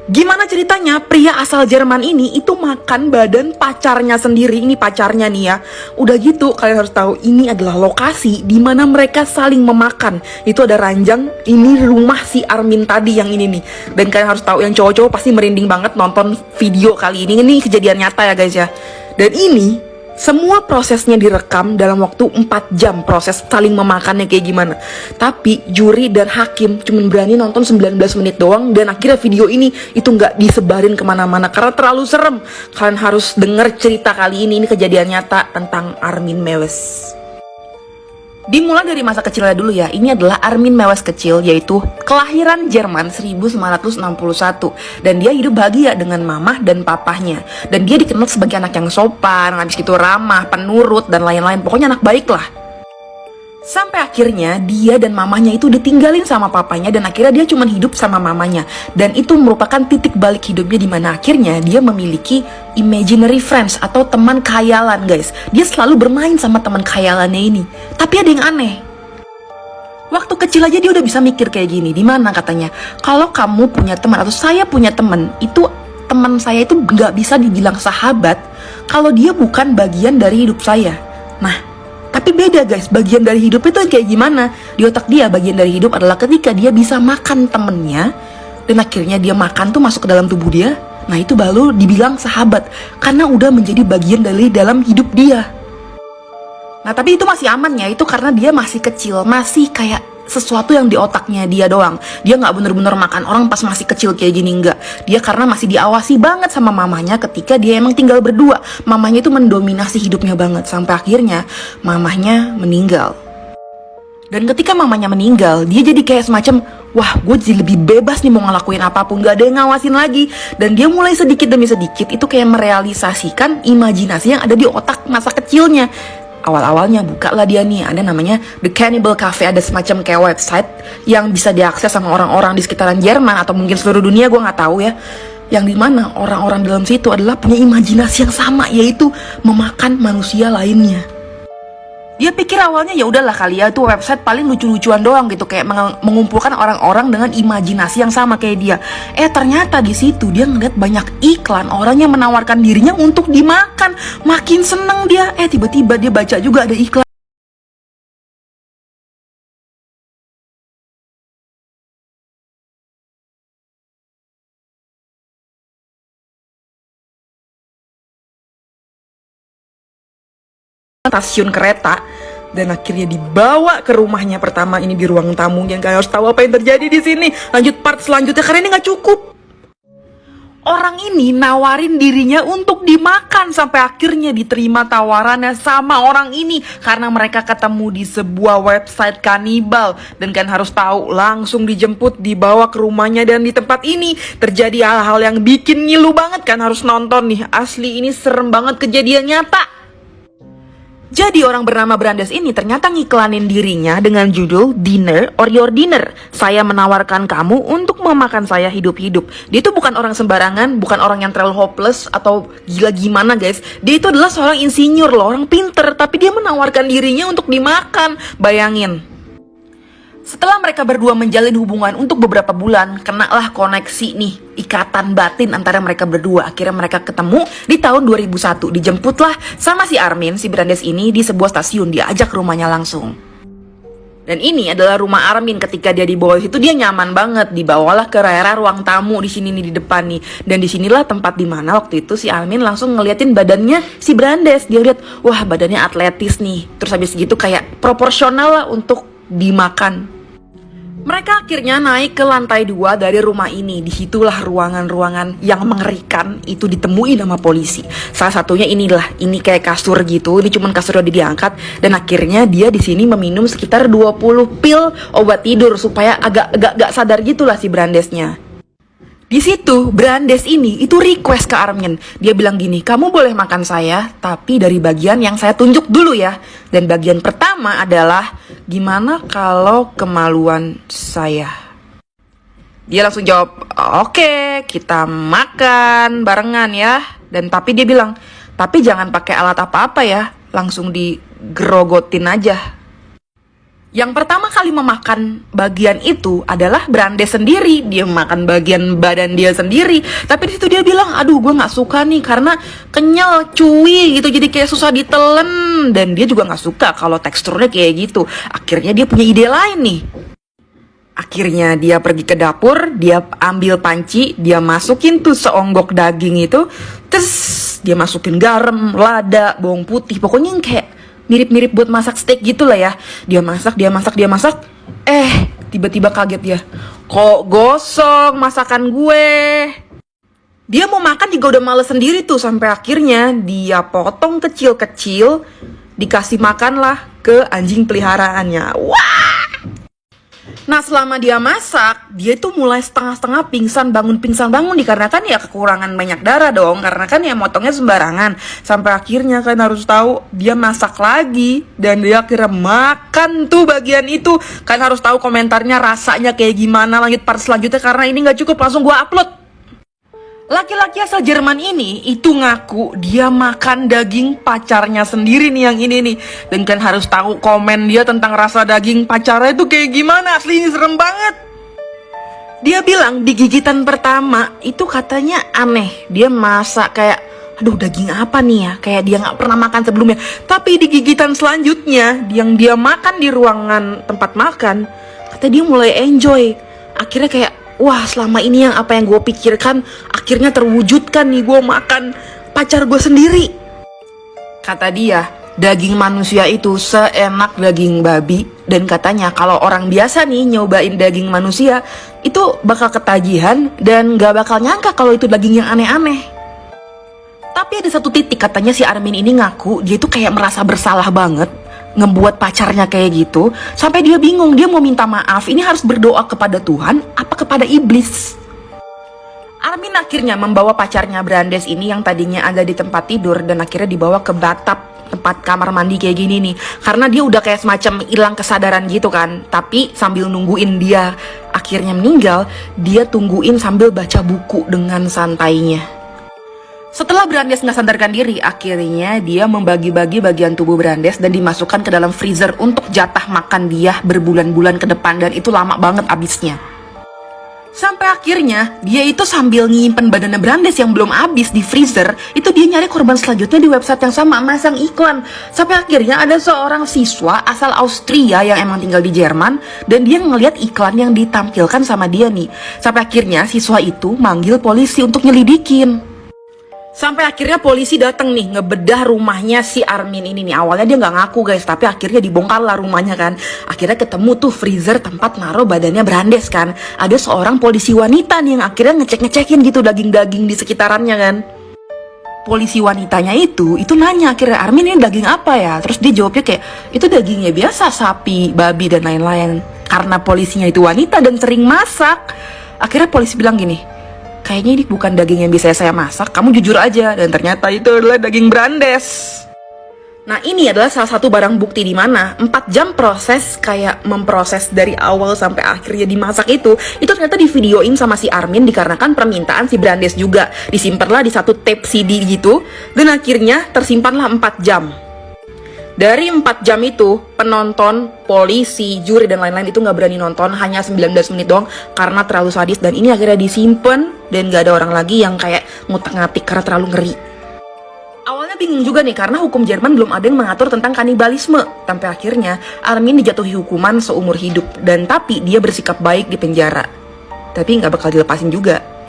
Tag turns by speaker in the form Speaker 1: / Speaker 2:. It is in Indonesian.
Speaker 1: Gimana ceritanya, pria asal Jerman ini itu makan badan pacarnya sendiri. Ini pacarnya nih ya. Udah gitu, kalian harus tahu ini adalah lokasi di mana mereka saling memakan. Itu ada ranjang, ini rumah si Armin tadi yang ini nih. Dan kalian harus tahu, yang cowok-cowok pasti merinding banget nonton video kali ini. Ini kejadian nyata ya guys ya. Dan ini semua prosesnya direkam dalam waktu 4 jam. Proses saling memakannya kayak gimana. Tapi juri dan hakim cuma berani nonton 19 menit doang. Dan akhirnya video ini itu nggak disebarin kemana-mana karena terlalu serem. Kalian harus denger cerita kali ini kejadian nyata tentang Armin Mewes. Dimulai dari masa kecilnya dulu ya. Ini adalah Armin Mewes kecil, yaitu kelahiran Jerman 1961. Dan dia hidup bahagia dengan mamah dan papahnya. Dan dia dikenal sebagai anak yang sopan, habis gitu ramah, penurut, dan lain-lain. Pokoknya anak baik lah. Sampai akhirnya dia dan mamanya itu ditinggalin sama papanya. Dan akhirnya dia cuma hidup sama mamanya. Dan itu merupakan titik balik hidupnya, dimana akhirnya dia memiliki imaginary friends atau teman khayalan guys. Dia selalu bermain sama teman khayalannya ini. Tapi ada yang aneh. Waktu kecil aja dia udah bisa mikir kayak gini. Dimana katanya, kalau kamu punya teman atau saya punya teman, itu teman saya itu gak bisa dibilang sahabat kalau dia bukan bagian dari hidup saya. Nah, tapi beda guys, bagian dari hidup itu kayak gimana? Di otak dia, bagian dari hidup adalah ketika dia bisa makan temennya. Dan akhirnya dia makan tuh masuk ke dalam tubuh dia. Nah itu baru dibilang sahabat, karena udah menjadi bagian dari dalam hidup dia. Nah tapi itu masih aman ya, itu karena dia masih kecil, masih kayak sesuatu yang di otaknya dia doang. Dia gak bener-bener makan orang pas masih kecil kayak gini, enggak. Dia karena masih diawasi banget sama mamanya ketika dia emang tinggal berdua. Mamanya itu mendominasi hidupnya banget, sampai akhirnya mamanya meninggal. Dan ketika mamanya meninggal, dia jadi kayak semacam, wah gue jadi lebih bebas nih mau ngelakuin apapun, gak ada yang ngawasin lagi. Dan dia mulai sedikit demi sedikit itu kayak merealisasikan imajinasi yang ada di otak masa kecilnya. Awal-awalnya bukalah dia nih, ada namanya The Cannibal Cafe, ada semacam kayak website yang bisa diakses sama orang-orang di sekitaran Jerman atau mungkin seluruh dunia, gue nggak tahu ya. Yang dimana orang-orang dalam situ adalah punya imajinasi yang sama, yaitu memakan manusia lainnya. Dia pikir awalnya ya udahlah kali ya, itu website paling lucu-lucuan doang gitu, kayak mengumpulkan orang-orang dengan imajinasi yang sama kayak dia. Ternyata di situ dia ngeliat banyak iklan orang yang menawarkan dirinya untuk dimakan. Makin seneng dia. Tiba-tiba dia baca juga ada iklan stasiun kereta. Dan akhirnya dibawa ke rumahnya pertama, ini di ruang tamu. Yang kalian harus tahu apa yang terjadi di sini. Lanjut part selanjutnya karena ini nggak cukup. Orang ini nawarin dirinya untuk dimakan sampai akhirnya diterima tawarannya sama orang ini karena mereka ketemu di sebuah website kanibal. Dan kalian harus tahu, langsung dijemput, dibawa ke rumahnya. Dan di tempat ini terjadi hal-hal yang bikin ngilu banget. Kan harus nonton nih, asli ini serem banget, kejadian nyata. Jadi orang bernama Brandes ini ternyata ngiklanin dirinya dengan judul Dinner or Your Dinner. Saya menawarkan kamu untuk memakan saya hidup-hidup. Dia itu bukan orang sembarangan, bukan orang yang terlalu hopeless atau gila gimana guys. Dia itu adalah seorang insinyur loh, orang pinter. Tapi dia menawarkan dirinya untuk dimakan. Bayangin. Setelah mereka berdua menjalin hubungan untuk beberapa bulan, kenalah koneksi nih, ikatan batin antara mereka berdua. Akhirnya mereka ketemu di tahun 2001. Dijemputlah sama si Armin, si Brandes ini di sebuah stasiun. Dia ajak rumahnya langsung. Dan ini adalah rumah Armin. Ketika dia dibawa situ dia nyaman banget. Dibawalah ke area ruang tamu di sini nih, di depan nih. Dan disinilah tempat dimana waktu itu si Armin langsung ngeliatin badannya si Brandes. Dia lihat, wah badannya atletis nih. Terus habis gitu kayak proporsional lah untuk dimakan. Mereka akhirnya naik ke lantai 2 dari rumah ini. Disitulah ruangan-ruangan yang mengerikan itu ditemui sama polisi. Salah satunya inilah, ini kayak kasur gitu. Ini cuman kasur yang diangkat. Dan akhirnya dia di sini meminum sekitar 20 pil obat tidur supaya agak sadar gitulah si Brandesnya. Di situ Brandes ini itu request ke Armin. Dia bilang gini, kamu boleh makan saya, tapi dari bagian yang saya tunjuk dulu ya. Dan bagian pertama adalah, gimana kalau kemaluan saya? Dia langsung jawab, oke, kita makan barengan ya. Dan tapi dia bilang, tapi jangan pakai alat apa-apa ya, langsung digerogotin aja. Yang pertama kali memakan bagian itu adalah Brandes sendiri. Dia makan bagian badan dia sendiri. Tapi di situ dia bilang, aduh gue nggak suka nih karena kenyal, cuy gitu. Jadi kayak susah ditelen. Dan dia juga nggak suka kalau teksturnya kayak gitu. Akhirnya dia punya ide lain nih. Akhirnya dia pergi ke dapur, dia ambil panci, dia masukin tuh seonggok daging itu. Terus dia masukin garam, lada, bawang putih. Pokoknya yang kayak mirip-mirip buat masak steak gitu lah ya. Dia masak. Tiba-tiba kaget ya. Kok gosong masakan gue? Dia mau makan juga udah males sendiri tuh. Sampai akhirnya dia potong kecil-kecil. Dikasih makan lah ke anjing peliharaannya. Wah! Nah selama dia masak, dia itu mulai setengah-setengah pingsan bangun dikarenakan ya kekurangan banyak darah dong, karena kan ya motongnya sembarangan. Sampai akhirnya kan harus tahu dia masak lagi dan dia akhirnya makan tuh bagian itu. Kan harus tahu komentarnya rasanya kayak gimana lanjut part selanjutnya, karena ini nggak cukup langsung gua upload. Laki-laki asal Jerman ini itu ngaku dia makan daging pacarnya sendiri nih yang ini nih. Dan kan harus tahu komen dia tentang rasa daging pacarnya itu kayak gimana. Asli ini serem banget. Dia bilang di gigitan pertama itu katanya aneh. Dia masak kayak, aduh daging apa nih ya. Kayak dia gak pernah makan sebelumnya. Tapi di gigitan selanjutnya yang dia makan di ruangan tempat makan, katanya dia mulai enjoy. Akhirnya kayak, wah selama ini yang apa yang gue pikirkan akhirnya terwujudkan nih, gue makan pacar gue sendiri. Kata dia, daging manusia itu seenak daging babi. Dan katanya kalau orang biasa nih nyobain daging manusia itu bakal ketagihan dan gak bakal nyangka kalau itu daging yang aneh-aneh. Tapi ada satu titik katanya si Armin ini ngaku dia tuh kayak merasa bersalah banget ngebuat pacarnya kayak gitu. Sampai dia bingung, dia mau minta maaf, ini harus berdoa kepada Tuhan apa kepada iblis. Armin akhirnya membawa pacarnya Brandes ini yang tadinya ada di tempat tidur dan akhirnya dibawa ke bathtub, tempat kamar mandi kayak gini nih. Karena dia udah kayak semacam hilang kesadaran gitu kan. Tapi sambil nungguin dia akhirnya meninggal, dia tungguin sambil baca buku dengan santainya. Setelah Brandes nggak sadarkan diri, akhirnya dia membagi-bagi bagian tubuh Brandes dan dimasukkan ke dalam freezer untuk jatah makan dia berbulan-bulan ke depan, dan itu lama banget abisnya. Sampai akhirnya dia itu sambil nyimpen badannya Brandes yang belum habis di freezer, itu dia nyari korban selanjutnya di website yang sama, masang iklan. Sampai akhirnya ada seorang siswa asal Austria yang emang tinggal di Jerman, dan dia ngeliat iklan yang ditampilkan sama dia nih. Sampai akhirnya siswa itu manggil polisi untuk nyelidikin. Sampai akhirnya polisi datang nih ngebedah rumahnya si Armin ini nih. Awalnya dia nggak ngaku guys, tapi akhirnya dibongkar lah rumahnya kan. Akhirnya ketemu tuh freezer tempat naruh badannya Brandes kan. Ada seorang polisi wanita nih yang akhirnya ngecek-ngecekin gitu daging-daging di sekitarannya kan. Polisi wanitanya itu nanya akhirnya, Armin ini daging apa ya? Terus dia jawabnya kayak, itu dagingnya biasa, sapi, babi dan lain-lain. Karena polisinya itu wanita dan sering masak, akhirnya polisi bilang gini, kayaknya ini bukan daging yang bisa saya masak, kamu jujur aja. Dan ternyata itu adalah daging Brandes. Nah ini adalah salah satu barang bukti di mana 4 jam proses kayak memproses dari awal sampai akhirnya dimasak itu ternyata divideoin sama si Armin dikarenakan permintaan si Brandes juga. Disimpanlah di satu tape CD gitu dan akhirnya tersimpanlah 4 jam. Dari 4 jam itu, penonton, polisi, juri, dan lain-lain itu gak berani nonton, hanya 19 menit doang karena terlalu sadis. Dan ini akhirnya disimpan dan gak ada orang lagi yang kayak ngutak-ngatik karena terlalu ngeri. Awalnya bingung juga nih karena hukum Jerman belum ada yang mengatur tentang kanibalisme. Sampai akhirnya Armin dijatuhi hukuman seumur hidup, dan tapi dia bersikap baik di penjara. Tapi gak bakal dilepasin juga.